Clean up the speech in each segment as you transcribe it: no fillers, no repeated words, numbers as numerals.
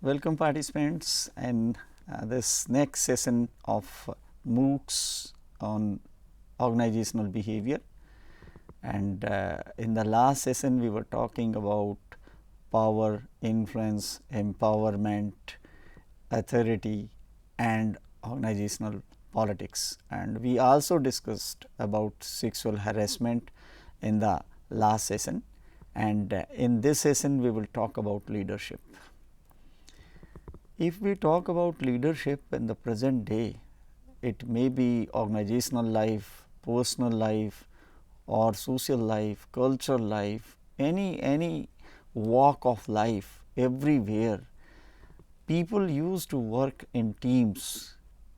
Welcome participants in this next session of MOOCs on organizational behavior, and in the last session we were talking about power, influence, empowerment, authority and organizational politics, and we also discussed about sexual harassment in the last session, and in this session we will talk about leadership. If we talk about leadership in the present day, it may be organizational life, personal life or social life, cultural life, any walk of life, everywhere. People used to work in teams,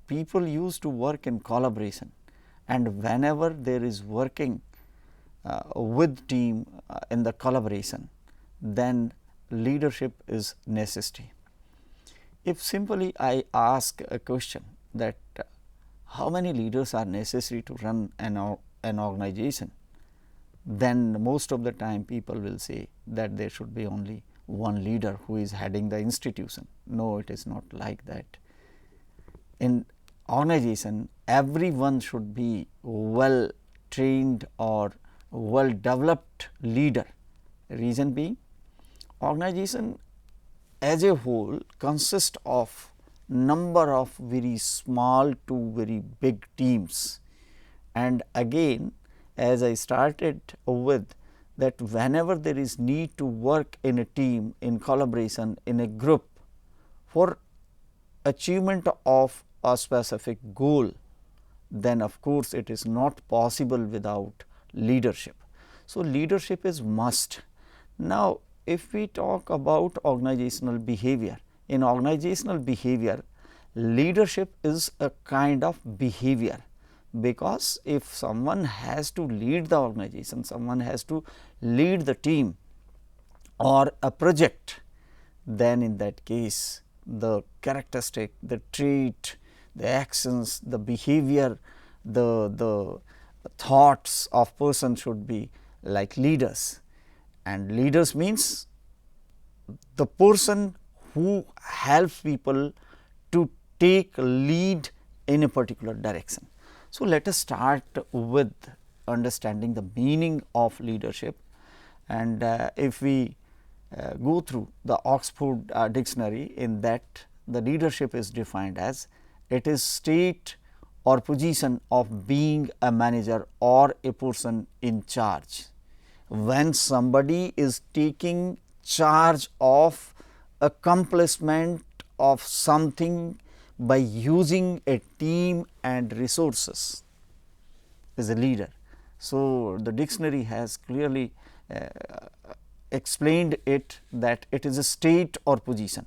people used to work in collaboration, and whenever there is working with team in the collaboration, then leadership is necessary. If simply I ask a question that how many leaders are necessary to run an organization, then most of the time people will say that there should be only one leader who is heading the institution. No, it is not like that. In organization, everyone should be well trained or well developed leader. Reason being, organization as a whole consists of number of very small to very big teams, and again as I started with that whenever there is need to work in a team, in collaboration, in a group for achievement of a specific goal, then of course it is not possible without leadership. So, leadership is must. Now, if we talk about organizational behavior, in organizational behavior, leadership is a kind of behavior, because if someone has to lead the organization, someone has to lead the team or a project, then in that case the characteristic, the trait, the actions, the behavior, the thoughts of person should be like leaders. And leaders means the person who helps people to take lead in a particular direction. So, let us start with understanding the meaning of leadership, and if we go through the Oxford dictionary, in that the leadership is defined as it is state or position of being a manager or a person in charge. When somebody is taking charge of accomplishment of something by using a team and resources, is a leader. So, the dictionary has clearly explained it that it is a state or position.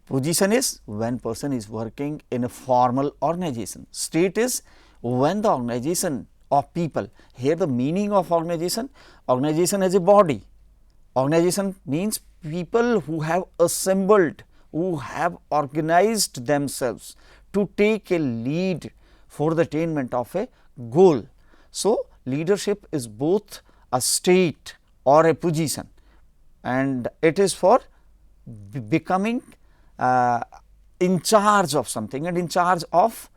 Position is when person is working in a formal organization. State is when the organization of people. Here the meaning of organization, organization as a body. Organization means people who have assembled, who have organized themselves to take a lead for the attainment of a goal. So, leadership is both a state or a position, and it is for becoming in charge of something and in charge of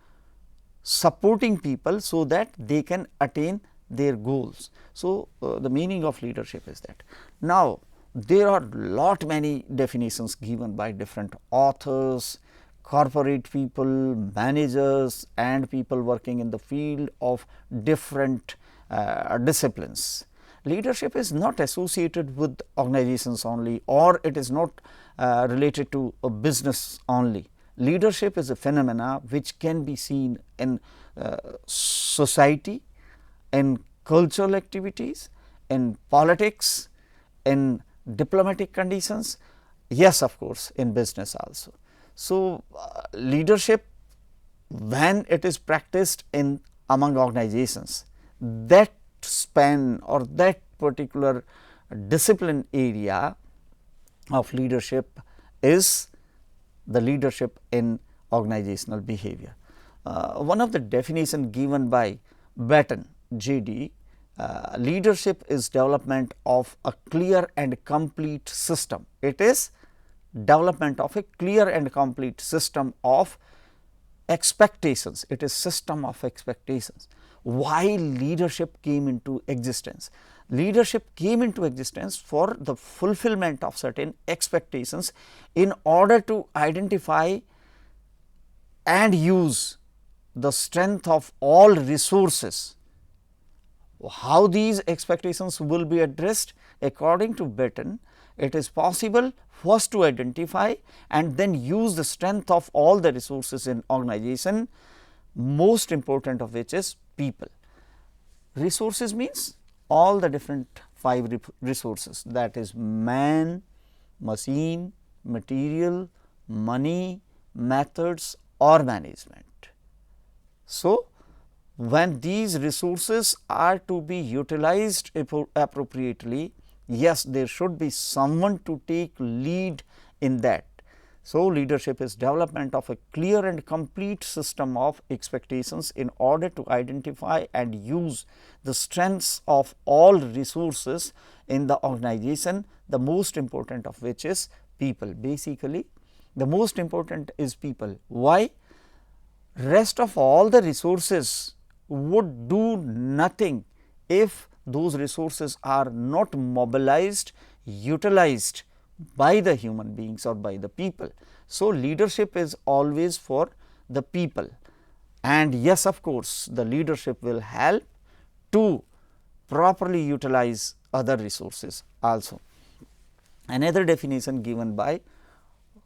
supporting people so that they can attain their goals. So, the meaning of leadership is that. Now, there are lot many definitions given by different authors, corporate people, managers and people working in the field of different disciplines. Leadership is not associated with organizations only, or it is not related to a business only. Leadership is a phenomena which can be seen in society, in cultural activities, in politics, in diplomatic conditions, yes, of course, in business also. So, leadership when it is practiced in among organizations, that span or that particular discipline area of leadership is the leadership in organizational behavior. One of the definition given by Batten, JD, leadership is development of a clear and complete system. It is development of a clear and complete system of expectations. It is system of expectations. Why leadership came into existence? Leadership came into existence for the fulfillment of certain expectations in order to identify and use the strength of all resources. How these expectations will be addressed? According to Batten, it is possible first to identify and then use the strength of all the resources in organization, most important of which is people. Resources means all the different 5 resources, that is man, machine, material, money, methods or management. So, when these resources are to be utilized appropriately, yes, there should be someone to take lead in that. So, leadership is development of a clear and complete system of expectations in order to identify and use the strengths of all resources in the organization, the most important of which is people. Basically, the most important is people. Why? Rest of all the resources would do nothing if those resources are not mobilized, utilized by the human beings or by the people. So, leadership is always for the people, and yes, of course, the leadership will help to properly utilize other resources also. Another definition given by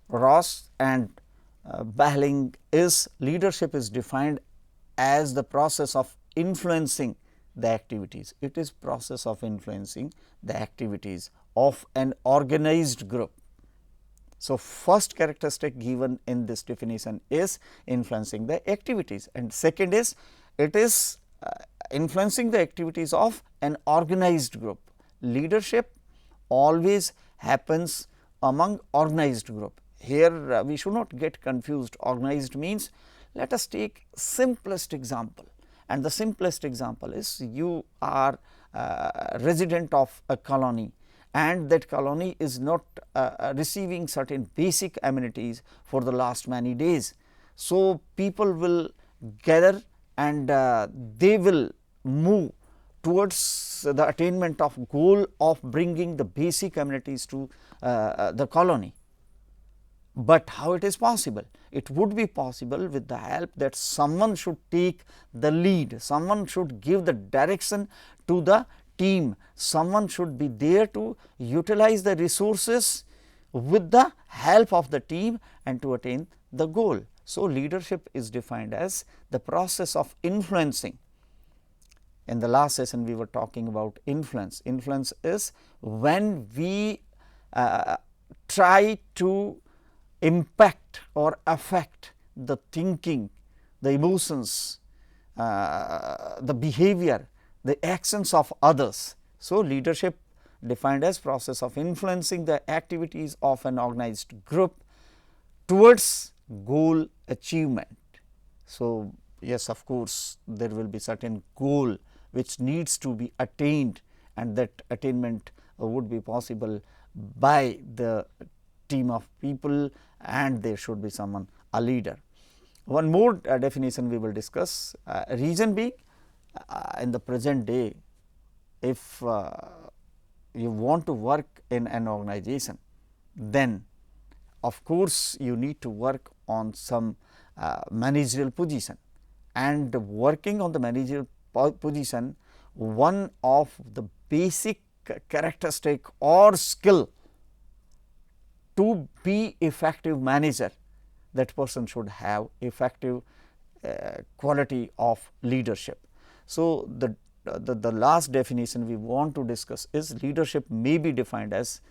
Rauch and Behling is leadership is defined as the process of influencing the activities. It is process of influencing the activities of an organized group. So, first characteristic given in this definition is influencing the activities, and second is it is influencing the activities of an organized group. Leadership always happens among organized group. Here we should not get confused. Organized means, let us take simplest example, and the simplest example is you are resident of a colony and that colony is not receiving certain basic amenities for the last many days. So, people will gather and they will move towards the attainment of goal of bringing the basic amenities to the colony. But how it is possible? It would be possible with the help that someone should take the lead, someone should give the direction to the team, someone should be there to utilize the resources with the help of the team and to attain the goal. So, leadership is defined as the process of influencing. In the last session we were talking about influence. Influence is when we try to impact or affect the thinking, the emotions, the behavior, the actions of others. So, leadership defined as process of influencing the activities of an organized group towards goal achievement. So, yes, of course, there will be certain goal which needs to be attained, and that attainment would be possible by the team of people, and there should be someone, a leader. One more definition we will discuss. Reason being, in the present day, if you want to work in an organization, then of course, you need to work on some managerial position, and working on the managerial position, one of the basic characteristic or skill to be effective manager, that person should have effective quality of leadership. So, the last definition we want to discuss is leadership may be defined as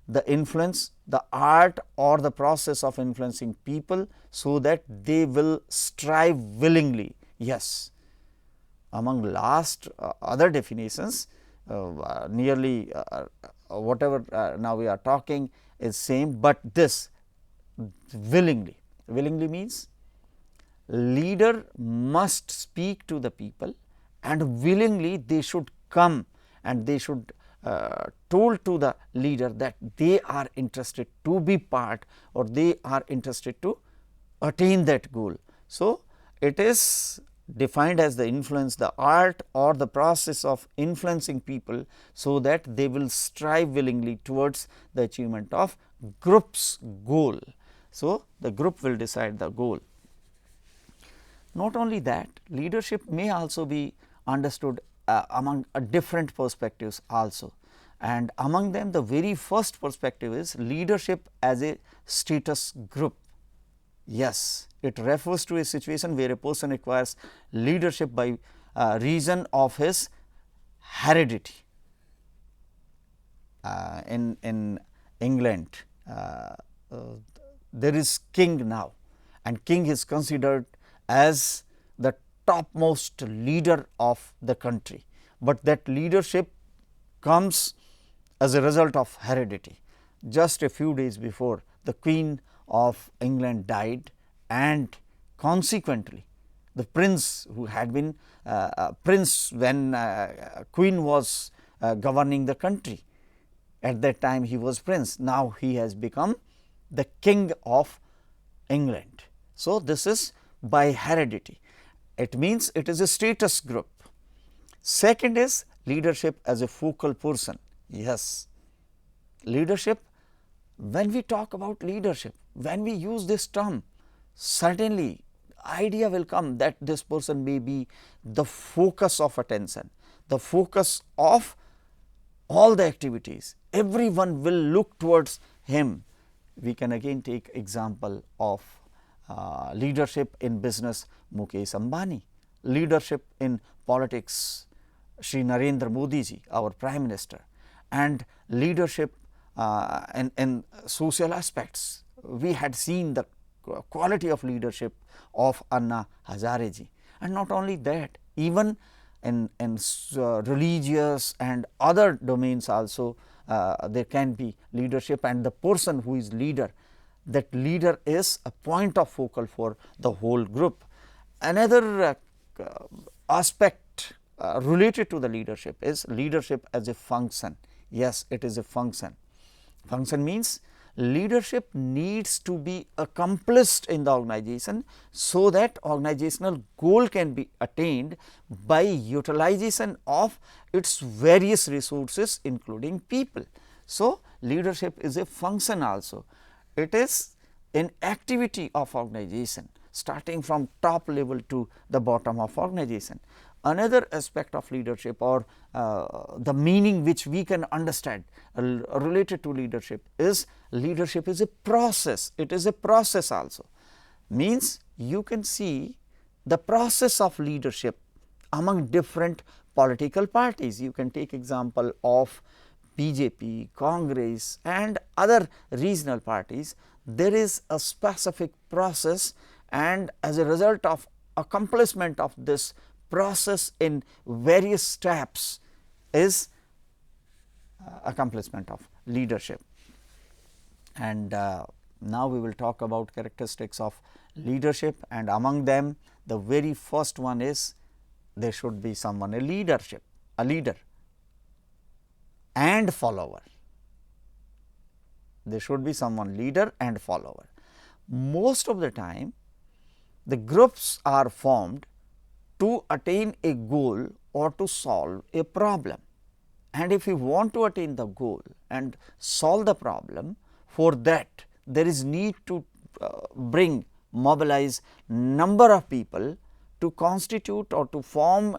the influence, the art or the process of influencing people, so that they will strive willingly. Yes, among last other definitions, nearly whatever now we are talking is same, but this willingly. Willingly means leader must speak to the people and willingly they should come and they should told to the leader that they are interested to be part or they are interested to attain that goal. So, it is defined as the influence, the art or the process of influencing people, so that they will strive willingly towards the achievement of group's goal. So, the group will decide the goal. Not only that, leadership may also be understood among different perspectives also, and among them the very first perspective is leadership as a status group. Yes, it refers to a situation where a person acquires leadership by reason of his heredity. In England, there is king now, and king is considered as the topmost leader of the country, but that leadership comes as a result of heredity. Just a few days before, the Queen of England died, and consequently the prince who had been prince when Queen was governing the country, at that time he was prince, now he has become the king of England. So, this is by heredity, it means it is a status group. Second is leadership as a focal person. Yes, leadership, when we talk about leadership, when we use this term, certainly idea will come that this person may be the focus of attention, the focus of all the activities, everyone will look towards him. We can again take example of leadership in business, Mukesh Ambani, leadership in politics, Shri Narendra Modi ji, our Prime Minister, and leadership in social aspects. We had seen the quality of leadership of Anna Hazare ji, and not only that, even in religious and other domains also there can be leadership, and the person who is leader, that leader is a point of focal for the whole group. Another aspect related to the leadership is leadership as a function. Yes, it is a function. Function means leadership needs to be accomplished in the organization, so that organizational goal can be attained by utilization of its various resources, including people. So, leadership is a function also. It is an activity of organization, starting from top level to the bottom of organization. Another aspect of leadership, or the meaning which we can understand related to leadership is a process. It is a process also, means you can see the process of leadership among different political parties. You can take example of BJP, Congress and other regional parties. There is a specific process, and as a result of accomplishment of this process in various steps is accomplishment of leadership. And now we will talk about characteristics of leadership, and among them the very first one is there should be someone a leader and follower. There should be someone leader and follower. Most of the time the groups are formed to attain a goal or to solve a problem, and if you want to attain the goal and solve the problem, for that there is need to mobilize number of people to constitute or to form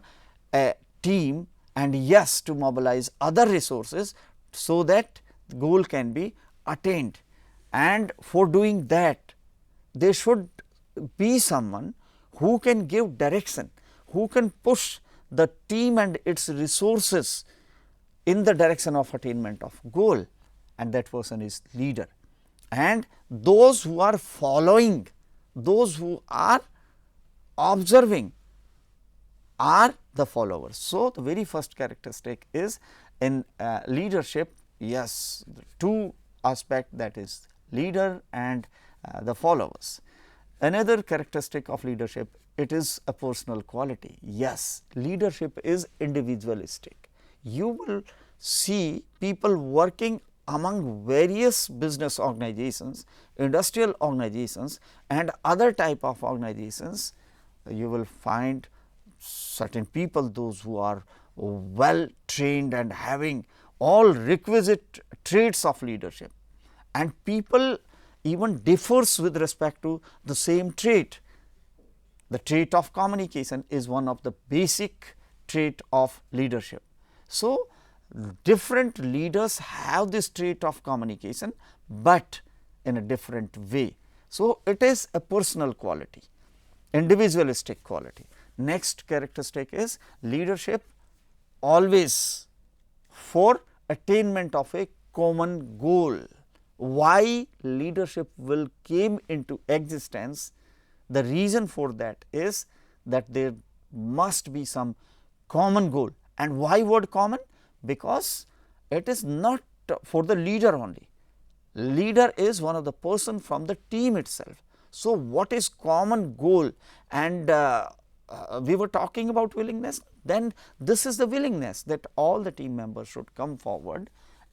a team, and yes, to mobilize other resources, so that the goal can be attained. And for doing that, there should be someone who can give direction, who can push the team and its resources in the direction of attainment of goal, and that person is leader. And those who are following, those who are observing are the followers. So, the very first characteristic is in leadership, yes, two aspect, that is leader and the followers. Another characteristic of leadership, it is a personal quality. Yes, leadership is individualistic. you will see people working among various business organizations, industrial organizations and other type of organizations. You will find certain people, those who are well trained and having all requisite traits of leadership, and people even differs with respect to the same trait. The trait of communication is one of the basic trait of leadership. So, different leaders have this trait of communication, but in a different way. So, it is a personal quality, individualistic quality. Next characteristic is leadership always for attainment of a common goal. Why leadership will came into existence? The reason for that is that there must be some common goal. And why word common? Because it is not for the leader only. Leader is one of the person from the team itself. So, what is common goal? And we were talking about willingness, then this is the willingness that all the team members should come forward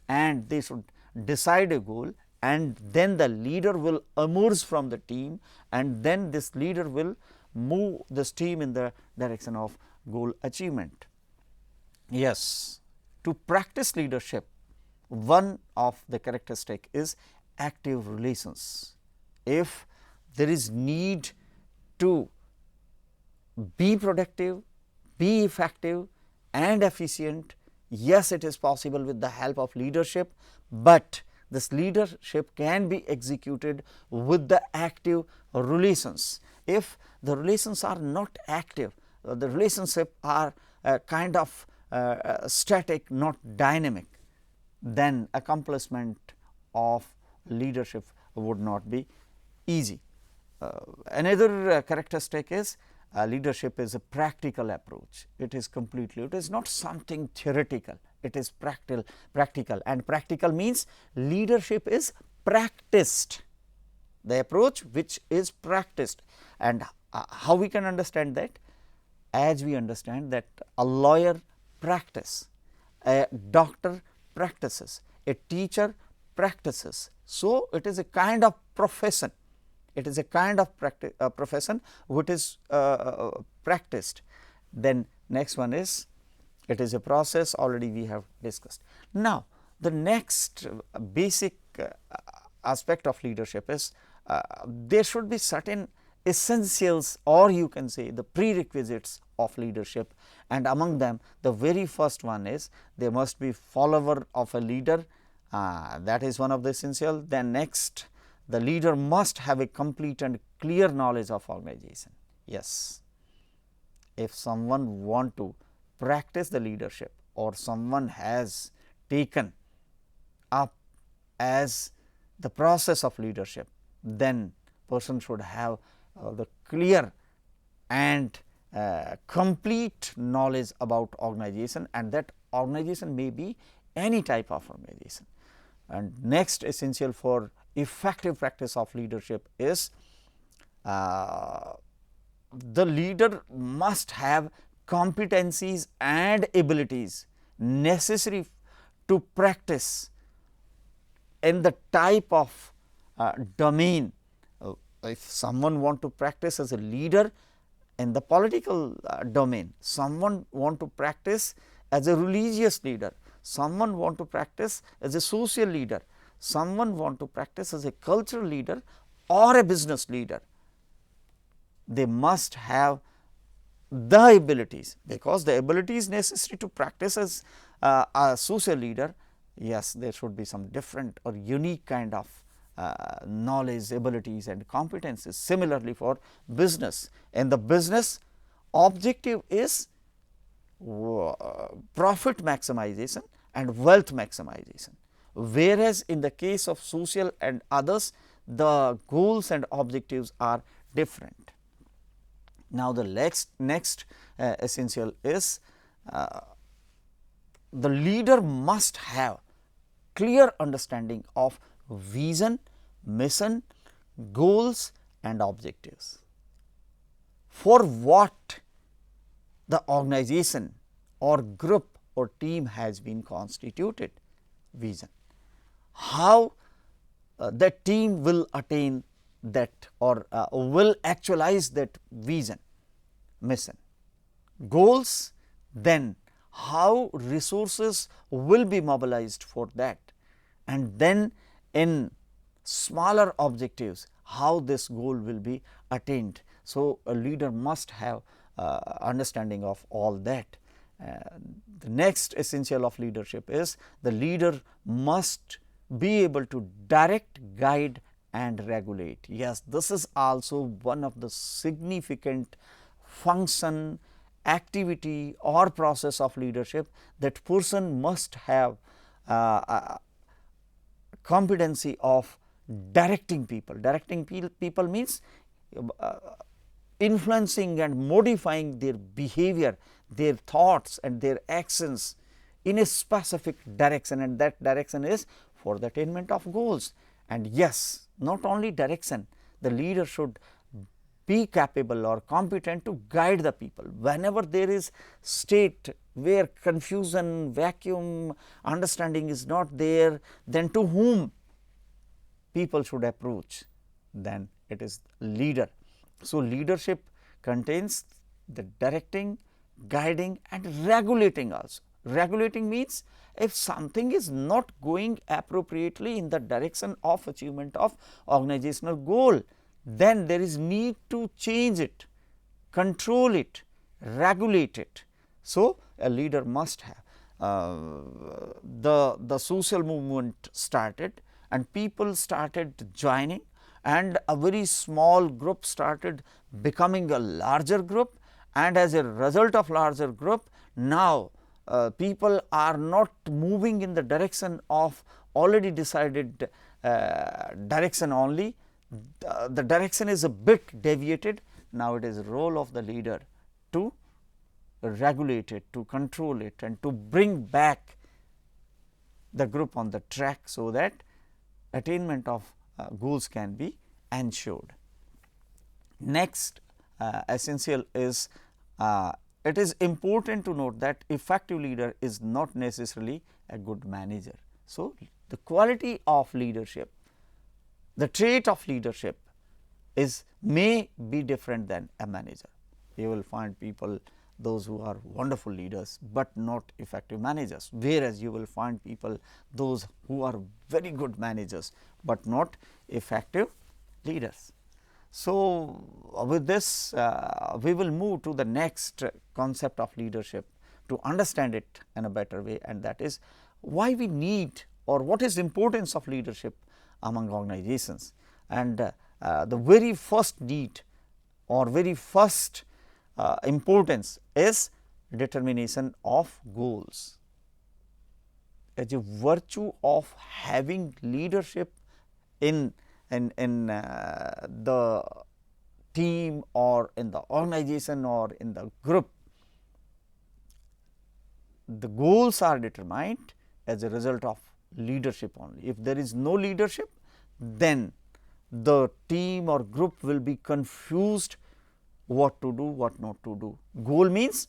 and they should decide a goal, and then the leader will emerge from the team, and then this leader will move this team in the direction of goal achievement. Yes, to practice leadership, one of the characteristic is active relations. If there is need to be productive, be effective and efficient, yes, it is possible with the help of leadership, but this leadership can be executed with the active relations. If the relations are not active, the relationship are kind of static, not dynamic, then accomplishment of leadership would not be easy. Another characteristic is leadership is a practical approach. It is completely, it is not something theoretical, it is practical, and practical means leadership is practiced, the approach which is practiced. And how we can understand that? As we understand that a lawyer practice, a doctor practices, a teacher practices. So, it is a kind of profession. It is a kind of profession which is practiced. Then next one is, it is a process, already we have discussed. Now, the next basic aspect of leadership is there should be certain essentials, or you can say the prerequisites of leadership, and among them the very first one is there must be follower of a leader, that is one of the essential. Then next, the leader must have a complete and clear knowledge of organization. Yes, if someone want to practice the leadership, or someone has taken up as the process of leadership, then person should have the clear and complete knowledge about organization, and that organization may be any type of organization. And next essential for effective practice of leadership is the leader must have competencies and abilities necessary to practice in the type of domain. If someone want to practice as a leader in the political domain, someone want to practice as a religious leader, someone want to practice as a social leader, someone want to practice as a cultural leader or a business leader, they must have the abilities, because the abilities necessary to practice as a social leader, yes, there should be some different or unique kind of knowledge, abilities and competencies. Similarly, for business, in the business objective is profit maximization and wealth maximization, whereas in the case of social and others, the goals and objectives are different. Now, the next essential is the leader must have clear understanding of vision, mission, goals and objectives. For what the organization or group or team has been constituted. Vision. How that team will attain that or will actualize that vision, mission. Goals, then how resources will be mobilized for that, and then in smaller objectives how this goal will be attained. So, a leader must have understanding of all that. The next essential of leadership is the leader must be able to direct, guide and regulate. Yes, this is also one of the significant function, activity or process of leadership, that person must have competency of directing people. Directing people means influencing and modifying their behavior, their thoughts and their actions in a specific direction, and that direction is for the attainment of goals. And yes, not only direction, the leader should be capable or competent to guide the people. Whenever there is state where confusion, vacuum, understanding is not there, then to whom people should approach? Then it is leader. So, leadership contains the directing, guiding and regulating also. Regulating means if something is not going appropriately in the direction of achievement of organizational goal, then there is need to change it, control it, regulate it. So, a leader must have. The social movement started and people started joining, and a very small group started becoming a larger group, and as a result of larger group, now people are not moving in the direction of already decided direction only. The direction is a bit deviated. Now, it is the role of the leader to regulate it, to control it and to bring back the group on the track, so that attainment of goals can be ensured. Next essential is it is important to note that effective leader is not necessarily a good manager. So, the quality of leadership, the trait of leadership is may be different than a manager. You will find people those who are wonderful leaders, but not effective managers, whereas you will find people those who are very good managers, but not effective leaders. So, with this we will move to the next concept of leadership to understand it in a better way, and that is why we need or what is the importance of leadership among organizations. And the very first need or very first importance is determination of goals. As a virtue of having leadership in the team or in the organization or in the group, the goals are determined as a result of leadership only. If there is no leadership, then the team or group will be confused what to do, what not to do. Goal means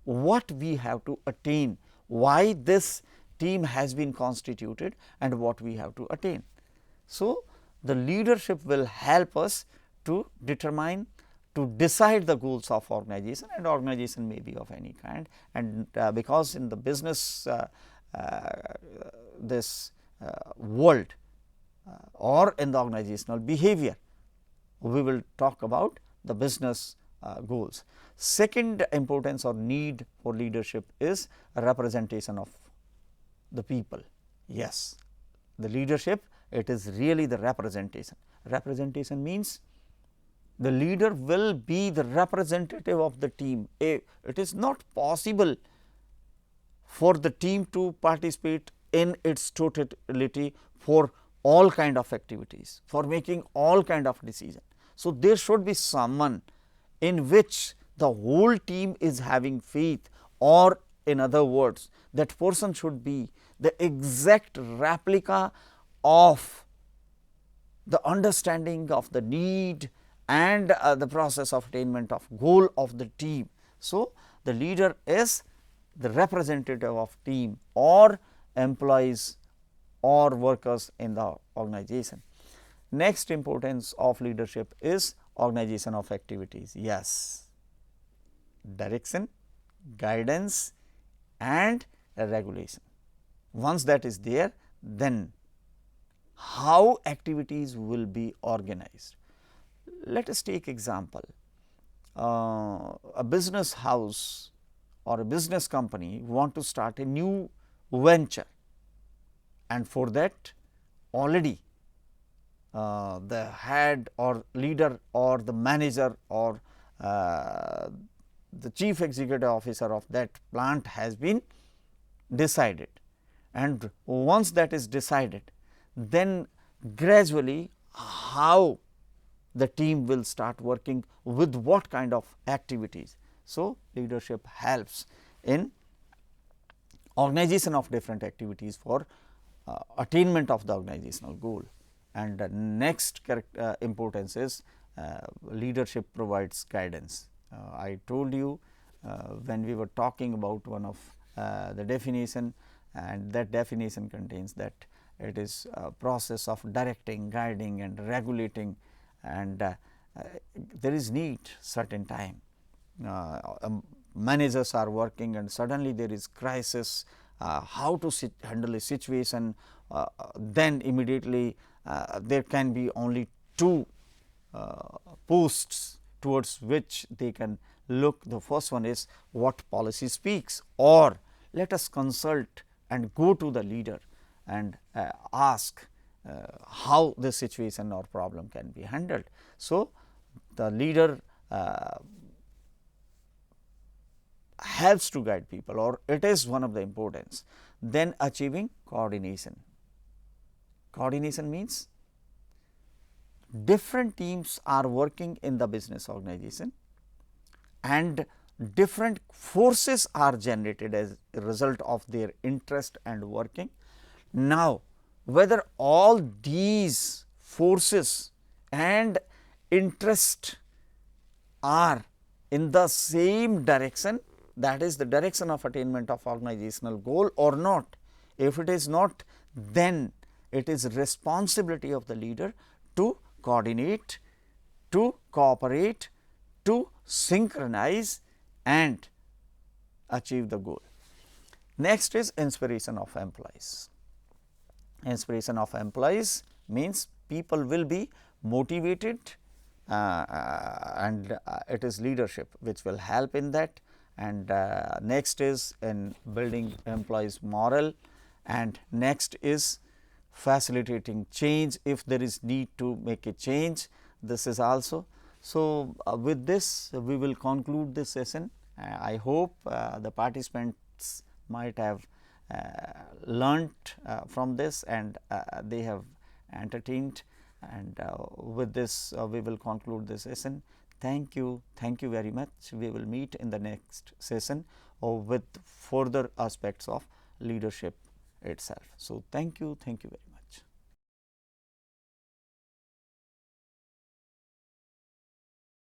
what we have to attain, why this team has been constituted and what we have to attain. So, the leadership will help us to determine, to decide the goals of organization, and organization may be of any kind. And because in the business this world or in the organizational behavior, we will talk about the business goals. Second importance or need for leadership is a representation of the people. Yes, the leadership, it is really the representation. Representation means the leader will be the representative of the team. It is not possible for the team to participate in its totality for all kind of activities, for making all kind of decision. So, there should be someone in which the whole team is having faith, or in other words, that person should be the exact replica of the understanding of the need and the process of attainment of goal of the team. So, the leader is the representative of team or employees or workers in the organization. Next importance of leadership is organization of activities. Yes, direction, guidance and regulation. Once that is there, then how activities will be organized. Let us take example, a business house or a business company want to start a new venture, and for that already the head or leader or the manager or the chief executive officer of that plant has been decided. And once that is decided, then gradually how the team will start working with what kind of activities. So, leadership helps in organization of different activities for attainment of the organizational goal. And the next importance is leadership provides guidance. I told you when we were talking about one of the definition, and that definition contains that it is a process of directing, guiding and regulating, and there is need certain time. Managers are working and suddenly there is crisis, how to handle a situation, then immediately there can be only two posts towards which they can look. The first one is what policy speaks, or let us consult and go to the leader and ask how this situation or problem can be handled. So, the leader helps to guide people, or it is one of the importance. Then achieving coordination. Coordination means different teams are working in the business organization and different forces are generated as a result of their interest and working. Now, whether all these forces and interest are in the same direction, that is the direction of attainment of organizational goal or not. If it is not, then it is responsibility of the leader to coordinate, to cooperate, to synchronize and achieve the goal. Next is inspiration of employees. Inspiration of employees means people will be motivated and it is leadership which will help in that. And next is in building employees morale, and next is facilitating change if there is need to make a change. This is also. So, with this we will conclude this session. I hope the participants might have learnt from this and they have entertained, and with this we will conclude this session. Thank you very much. We will meet in the next session with further aspects of leadership itself. So, thank you very much.